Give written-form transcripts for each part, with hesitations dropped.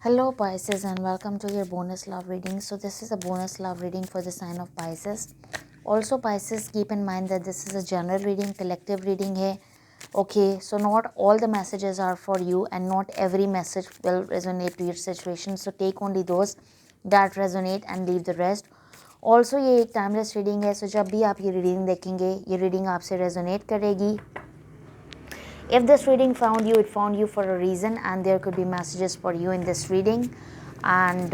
Hello Pisces and welcome to your bonus love reading. So this is a bonus love reading for the sign of Pisces. Also Pisces, keep in mind that this is a general reading, collective reading hai. Okay, so not all the messages are for you and not every message will resonate to your situation. So take only those that resonate and leave the rest. Also ये एक timeless reading है, सो जब भी आप ये reading देखेंगे ये reading आपसे रेजोनेट करेगी. If this reading found you, it found you for a reason, and there could be messages for you in this reading. And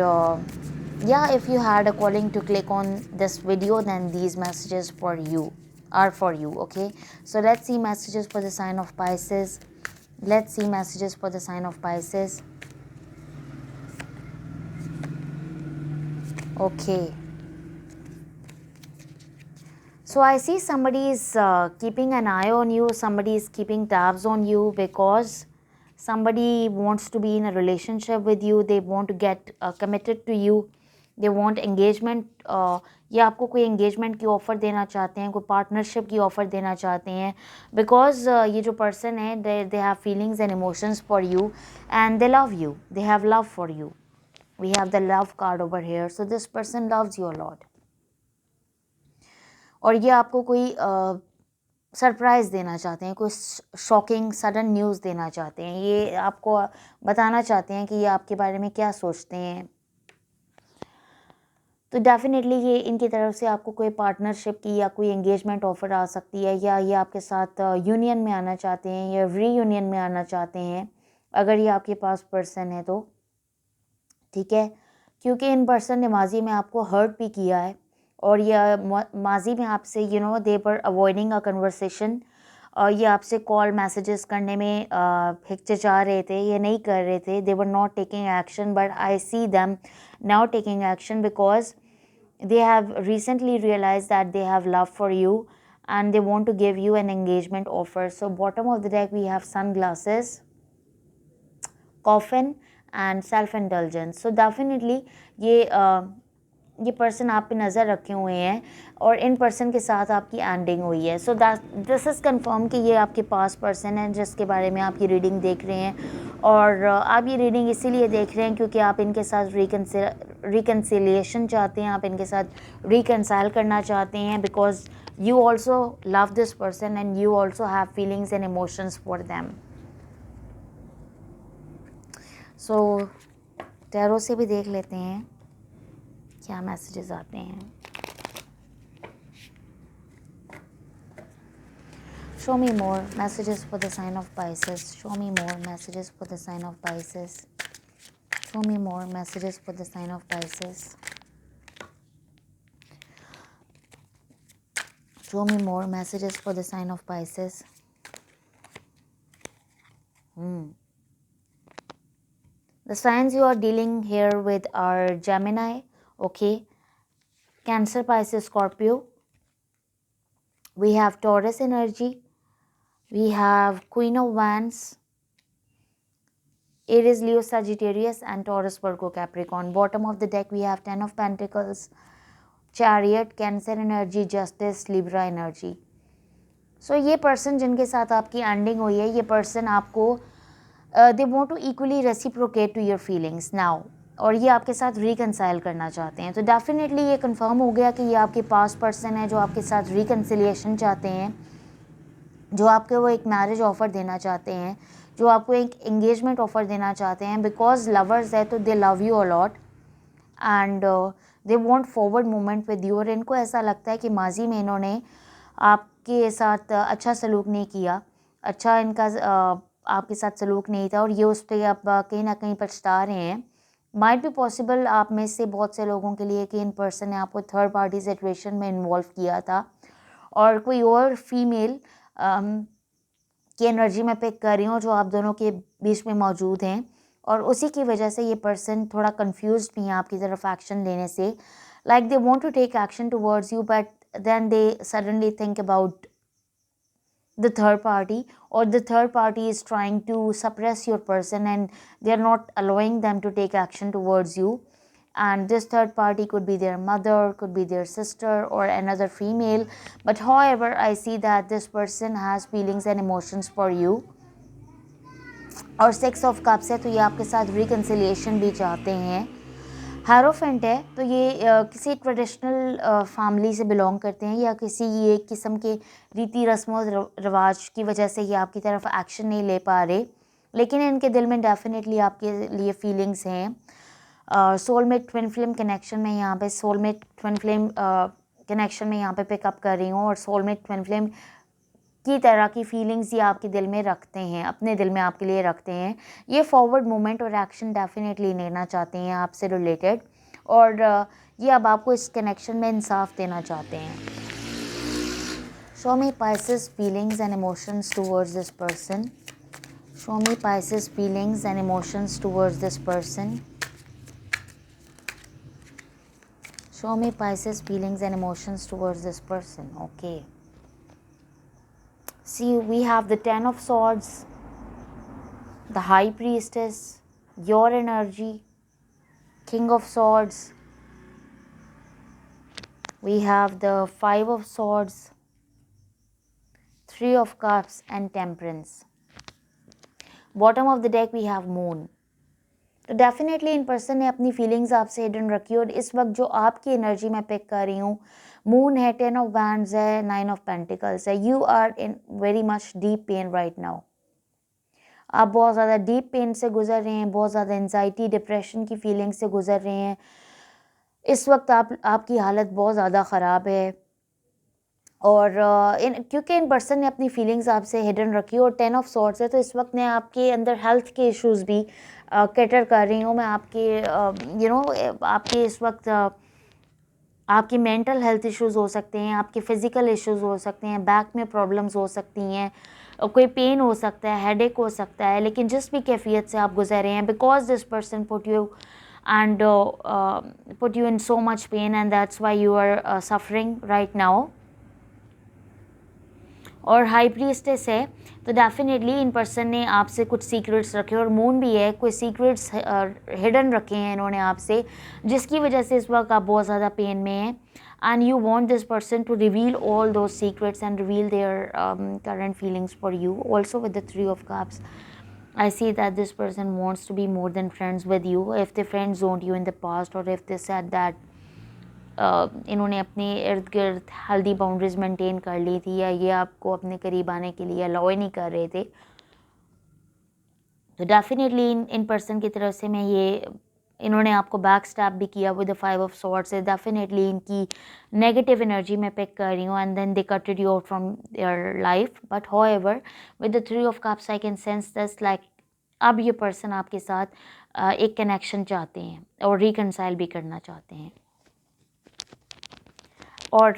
yeah, if you had a calling to click on this video, then these messages for you are for you. Okay, so let's see messages for the sign of Pisces. Let's see messages for the sign of Pisces. Okay, so I see somebody is keeping an eye on you, somebody is keeping tabs on you because somebody wants to be in a relationship with you, they want to get committed to you, they want engagement. या आपको कोई engagement की offer देना चाहते हैं, कोई partnership की offer देना चाहते हैं because ये जो person है they have feelings and emotions for you and they love you, they have love for you. We have the love card over here, so this person loves you a lot. और ये आपको कोई surprise देना चाहते हैं, कोई shocking sudden news देना चाहते हैं, ये आपको बताना चाहते हैं कि ये आपके बारे में क्या सोचते हैं. तो डेफिनेटली ये इनकी तरफ से आपको कोई पार्टनरशिप की या कोई एंगेजमेंट ऑफ़र आ सकती है, या ये आपके साथ यूनियन में आना चाहते हैं या रीयूनियन में आना चाहते हैं अगर ये आपके पास पर्सन है तो. ठीक है, क्योंकि इन पर्सन ने माजी में आपको हर्ट भी किया है और ये माजी में आपसे दे वर अवॉइडिंग अ कन्वर्सेशन. ये आपसे कॉल मैसेजेस करने में हिचकिचा रहे थे, ये नहीं कर रहे थे. They were not taking action, but I see them now taking action because they have recently realized that they have love for you and they want to give you an engagement offer. So bottom of the deck we have sunglasses, coffin and self indulgence. So definitely ये person आप पे नज़र रखे हुए हैं और in person के साथ आपकी एंडिंग हुई है. सो दिस इज़ कन्फर्म कि ये आपके पास पर्सन है जिसके बारे में आप ये रीडिंग देख रहे हैं. और आप ये रीडिंग इसीलिए देख रहे हैं क्योंकि आप इनके साथ रिकन्सिलिएशन चाहते हैं, आप इनके साथ रिकन्साइल करना चाहते हैं because you also love this person and you also have feelings and emotions for them. So tarot से भी देख लेते हैं क्या मैसेजेस आते हैं. Show me more messages for the sign of Pisces. Show me more messages for the sign of Pisces. Show me more messages for the sign of Pisces. Show me more messages for the sign of Pisces. The signs you are dealing here with are Gemini, okay, Cancer, Pisces, Scorpio. We have Taurus energy. We have Queen of Wands, Aries, Leo, Sagittarius and Taurus, Virgo, Capricorn. Bottom of the deck we have 10 of Pentacles, Chariot, Cancer energy, Justice, Libra energy. So ये person जिनके साथ आपकी एंडिंग हुई है, ये person आपको they want to equally reciprocate to your feelings now और ये आपके साथ रिकन्साइल करना चाहते हैं. तो डेफिनेटली ये कंफर्म हो गया कि ये आपके पास पर्सन है जो आपके साथ रिकन्सिलिएशन चाहते हैं, जो आपको वो एक मैरिज ऑफ़र देना चाहते हैं, जो आपको एक एंगेजमेंट ऑफ़र देना चाहते हैं बिकॉज लवर्स है तो दे love you a lot and they want forward movement with you. और इनको ऐसा लगता है कि माजी में इन्होंने आपके साथ अच्छा सलूक नहीं किया, अच्छा इनका आपके साथ सलूक नहीं था और ये उस पर आप कहीं ना कहीं पछता रहे हैं. माइट बी पॉसिबल आप में से बहुत से लोगों के लिए कि इन पर्सन ने आपको थर्ड पार्टी सिचुएशन में इन्वॉल्व किया था और कोई और फीमेल की एनर्जी में पिक कर रही हूँ जो आप दोनों के बीच में मौजूद हैं और उसी की वजह से ये पर्सन थोड़ा कंफ्यूज भी हैं आपकी तरफ एक्शन लेने से. Like they want to take action towards you but then they suddenly think about the third party, or the third party is trying to suppress your person and they are not allowing them to take action towards you. And this third party could be their mother, could be their sister or another female, but however I see that this person has feelings and emotions for you. और 6 of cups है तो ये आपके साथ reconciliation भी चाहते हैं। Hierophant है तो ये किसी ट्रेडिशनल फैमिली से बिलोंग करते हैं या किसी ये किस्म के रीति रस्मों रिवाज की वजह से ये आपकी तरफ एक्शन नहीं ले पा रहे, लेकिन इनके दिल में डेफिनेटली आपके लिए फीलिंग्स हैं। सोलमेट ट्विन फ्लेम कनेक्शन में यहाँ पे सोलमेट ट्विन फ्लेम कनेक्शन में यहाँ पे पिकअप कर रही हूँ, और सोलमेट ट्विन फ्लेम की तरह की फीलिंग्स ये आपके दिल में रखते हैं, अपने दिल में आपके लिए रखते हैं। ये फॉरवर्ड मूवमेंट और एक्शन डेफिनेटली लेना चाहते हैं आपसे रिलेटेड, और ये अब आपको इस कनेक्शन में इंसाफ देना चाहते हैं। Show me Pisces feelings and emotions towards this person. Show me Pisces feelings and emotions towards this person. Show me Pisces feelings and emotions towards this person. Okay, see, we have the 10 of swords, the high priestess, your energy, king of swords. We have the 5 of swords, 3 of cups and temperance. Bottom of the deck we have moon. तो definitely in person ने अपनी feelings आपसे hidden रखी, और इस वक्त जो आपकी एनर्जी मैं पिक कर रही हूँ, मून है, 10 ऑफ वैंड्स है, 9 ऑफ पेंटिकल्स है। You are in very much deep pain right now. आप बहुत ज़्यादा डीप पेन से गुजर रहे हैं, बहुत ज़्यादा एंजाइटी डिप्रेशन की फीलिंग से गुजर रहे हैं। इस वक्त आपकी हालत बहुत ज़्यादा ख़राब है, और क्योंकि इन पर्सन ने अपनी फीलिंग्स आपसे हिडन रखी, और 10 ऑफ सॉर्ड्स है तो इस वक्त मैं आपके अंदर हेल्थ के इश्यूज़ भी कैटर कर रही हूँ। मैं आपके आपके इस वक्त आपकी मेंटल हेल्थ इश्यूज़ हो सकते हैं, आपके फिज़िकल इश्यूज़ हो सकते हैं, बैक में प्रॉब्लम्स हो सकती हैं, कोई पेन हो सकता है, हेडेक हो सकता है, लेकिन जिस भी कैफियत से आप गुजर रहे हैं, because this person put you in so much pain and that's why you are suffering right now. और हाई प्रीस्टेस है तो डेफिनेटली इन पर्सन ने आपसे कुछ सीक्रेट्स रखे, और मून भी है, कोई सीक्रेट्स हिडन रखे हैं इन्होंने आपसे, जिसकी वजह से इस वक्त आप बहुत ज़्यादा पेन में हैं, and you want this person to reveal all those secrets and reveal their current feelings for you. Also with the 3 of cups, I see that this person wants to be more than friends with you. If they friend zoned you in the past, or if they said that इन्होंने अपने इर्द गिर्द healthy boundaries maintain कर ली थी, या ये आपको अपने करीब आने के लिए अलाउ नहीं कर रहे थे, तो डेफिनेटली इन पर्सन की तरफ से मैं ये इन्होंने आपको बैक स्टैप भी किया विद द 5 ऑफ सॉर्ड्स से। डेफिनेटली इनकी नेगेटिव एनर्जी मैं पिक कर रही हूँ, and then they cutted you out from their life. But however with the 3 of cups I can sense this, like अब ये पर्सन आपके साथ एक कनेक्शन चाहते हैं और रिकनसाइल भी करना चाहते हैं। और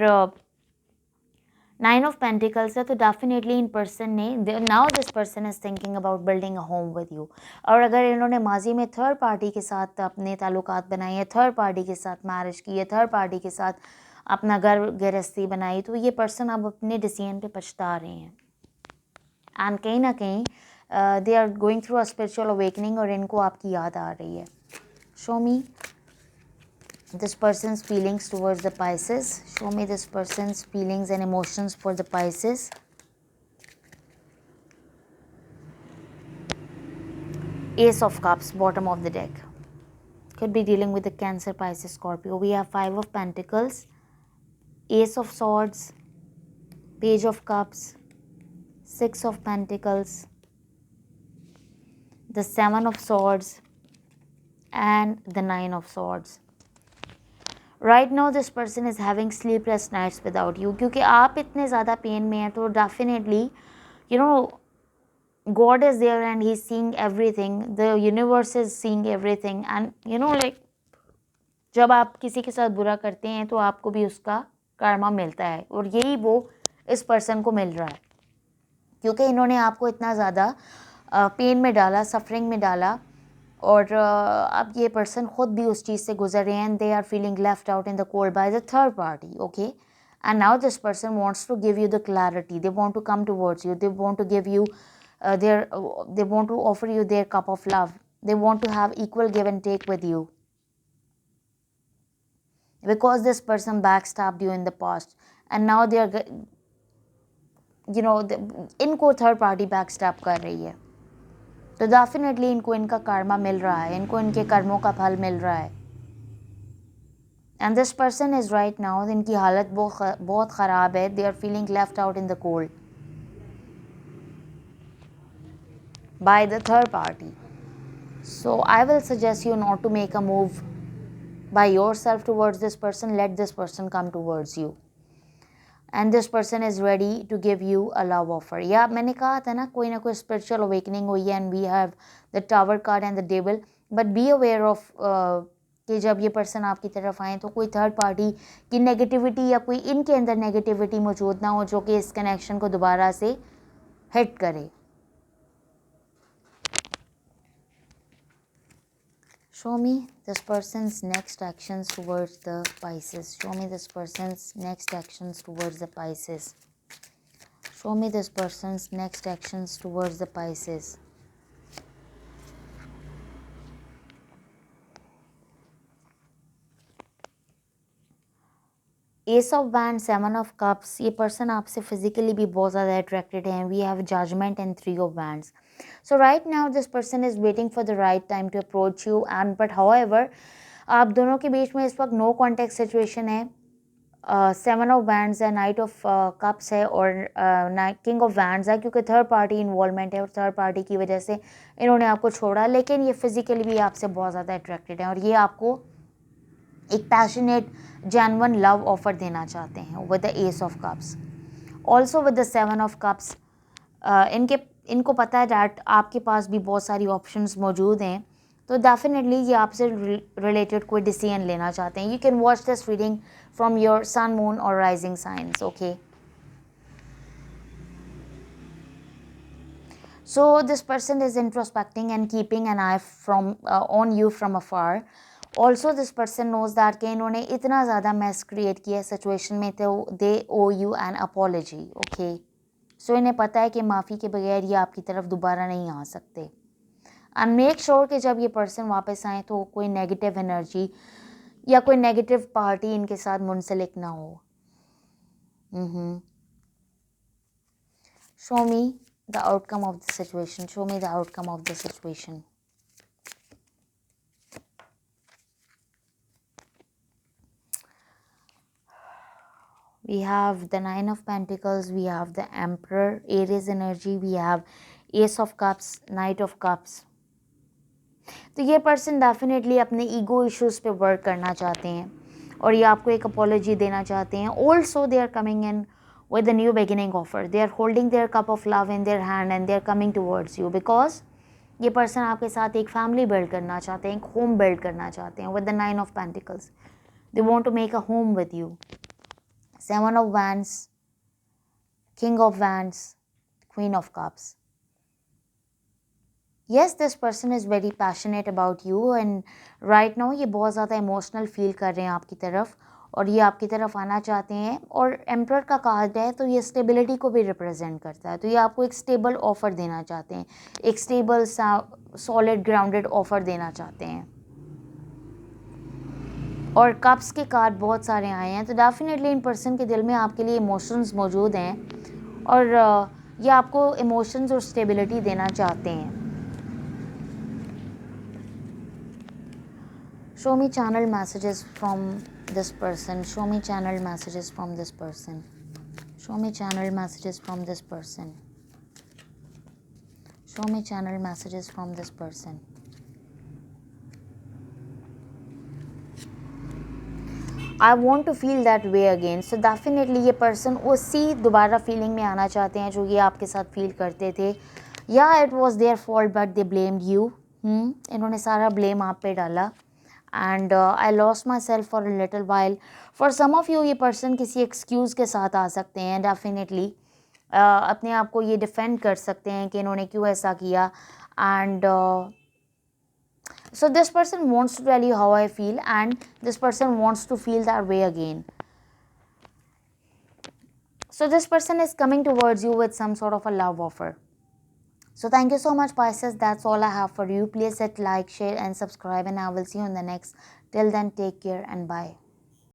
9 ऑफ पेंटिकल्स है तो डेफिनेटली इन पर्सन ने now this person is thinking about building a home with you. और अगर इन्होंने माजी में थर्ड पार्टी के साथ अपने ताल्लुकात बनाए हैं, थर्ड पार्टी के साथ मैरिज की है, थर्ड पार्टी के साथ अपना घर गृहस्थी बनाई, तो ये पर्सन अब अपने डिसीजन पे पछता रहे हैं, एंड कहीं ना कहीं they are going through a spiritual awakening, और इनको आपकी याद आ रही है। Show me this person's feelings towards the Pisces. Show me this person's feelings and emotions for the Pisces. Ace of Cups, bottom of the deck. Could be dealing with the Cancer, Pisces, Scorpio. We have 5 of Pentacles, Ace of Swords, Page of Cups, 6 of Pentacles, the 7 of Swords, and the 9 of Swords. Right now this person is having sleepless nights without you, क्योंकि आप इतने ज़्यादा pain में हैं, तो definitely you know God is there and he is seeing everything, the universe is seeing everything, and you know like जब आप किसी के साथ बुरा करते हैं तो आपको भी उसका कर्मा मिलता है, और यही वो इस पर्सन को मिल रहा है, क्योंकि इन्होंने आपको इतना ज़्यादा पेन में डाला, सफरिंग में डाला, और अब ये पर्सन खुद भी उस चीज़ से गुजर रहे हैं, and they are feeling left out in the cold by the third party. Okay, and now this person wants to give you the clarity, they want to come towards you, they want to give you they want to offer you their cup of love, they want to have equal give and take with you, because this person backstabbed you in the past, and now they are इनको third party backstab कर रही है, तो definitely इनको इनका कर्मा मिल रहा है, इनको इनके कर्मों का फल मिल रहा है। And this person is right now, इनकी हालत बहुत ख़राब है। They are feeling left out in the cold by the third party. So I will suggest you not to make a move by yourself towards this person. Let this person come towards you, and this person is ready to give you a love offer. या मैंने कहा था ना, कोई ना कोई spiritual awakening हुई है, and we have the tower card and the devil, but be aware of कि जब ये पर्सन आपकी तरफ आए तो कोई थर्ड पार्टी की नेगेटिविटी या कोई इनके अंदर नेगेटिविटी मौजूद ना हो जो कि इस कनेक्शन को दोबारा से हिट करे। Show me this person's next actions towards the Pisces. Show me this person's next actions towards the Pisces. Show me this person's next actions towards the Pisces. Ace of Wands, Seven of Cups. ये person आपसे physically भी बहुत ज़्यादा attracted हैं. We have Judgment and Three of Wands. So right now this person is waiting for the right time to approach you, and but however आप दोनों के बीच में इस वक्त नो कॉन्टेक्ट सिचुएशन है. सेवन ऑफ वैंड्स है, night of cups है और किंग ऑफ वैंड्स है, क्योंकि थर्ड पार्टी इन्वॉल्वमेंट है और थर्ड पार्टी की वजह से इन्होंने आपको छोड़ा. लेकिन ये फिजिकली भी आपसे बहुत ज़्यादा अट्रैक्टेड है और ये आपको एक पैशनेट जेन्युइन लव ऑफर देना चाहते हैं with the S of cups. Also with the seven of cups इनको पता है डैट आपके पास भी बहुत सारी ऑप्शंस मौजूद हैं, तो डेफिनेटली ये आपसे रिलेटेड कोई डिसीजन लेना चाहते हैं. You can watch this reading from your sun, moon और rising signs. Okay, so this person is introspecting and keeping an eye from on you from afar. Also this person knows that कि इन्होंने इतना ज़्यादा mess create किया situation में, तो दे ओ you N apology. Okay, सो इन्हें पता है कि माफ़ी के बगैर ये आपकी तरफ दोबारा नहीं आ सकते. एंड मेक श्योर कि जब ये पर्सन वापस आए तो कोई नेगेटिव एनर्जी या कोई नेगेटिव पार्टी इनके साथ मुंसलिक ना हो. Show me the outcome of the situation. Show me the outcome of the situation. We have the Nine of Pentacles, we have the Emperor, Aries energy, we have Ace of Cups, Knight of Cups. तो ये person definitely अपने ego issues पे work करना चाहते हैं और ये आपको एक अपॉलॉजी देना चाहते हैं. Also they are coming in with a new beginning offer. They are holding their cup of love in their hand and they are coming towards you, because ये पर्सन आपके साथ एक फैमिली बिल्ड करना चाहते हैं, एक होम बिल्ड करना चाहते हैं with the nine of pentacles. They want to make a home with you. Seven of Wands, King of Wands, Queen of Cups. Yes, this person is very passionate about you and right now ये बहुत ज़्यादा emotional feel कर रहे हैं आपकी तरफ और ये आपकी तरफ आना चाहते हैं. और एम्परर का कार्ड है तो ये स्टेबिलिटी को भी रिप्रेजेंट करता है, तो ये आपको एक स्टेबल ऑफर देना चाहते हैं, एक स्टेबल सॉलिड ग्राउंडेड ऑफर देना चाहते हैं. और कप्स के कार्ड बहुत सारे आए हैं, तो डेफिनेटली इन पर्सन के दिल में आपके लिए इमोशंस मौजूद हैं और ये आपको इमोशंस और स्टेबिलिटी देना चाहते हैं. Show me channel messages from this person. Show me channel messages from this person. Show me channel messages from this person. Show me channel messages from this person. I want to feel that way again. So definitely ये person उसी दोबारा feeling में आना चाहते हैं जो ये आपके साथ फील करते थे. या it was their fault but they blamed you. इन्होंने सारा ब्लेम आप पे डाला. And I lost myself for a little while. For some of you ये पर्सन किसी एक्सक्यूज़ के साथ आ सकते हैं. डेफिनेटली अपने आप को ये डिफेंड कर सकते हैं कि इन्होंने क्यों ऐसा किया. And so this person wants to tell you how I feel and this person wants to feel that way again. So this person is coming towards you with some sort of a love offer. So thank you so much Pisces. That's all I have for you. Please hit like, share and subscribe and I will see you in the next. Till then, take care and bye.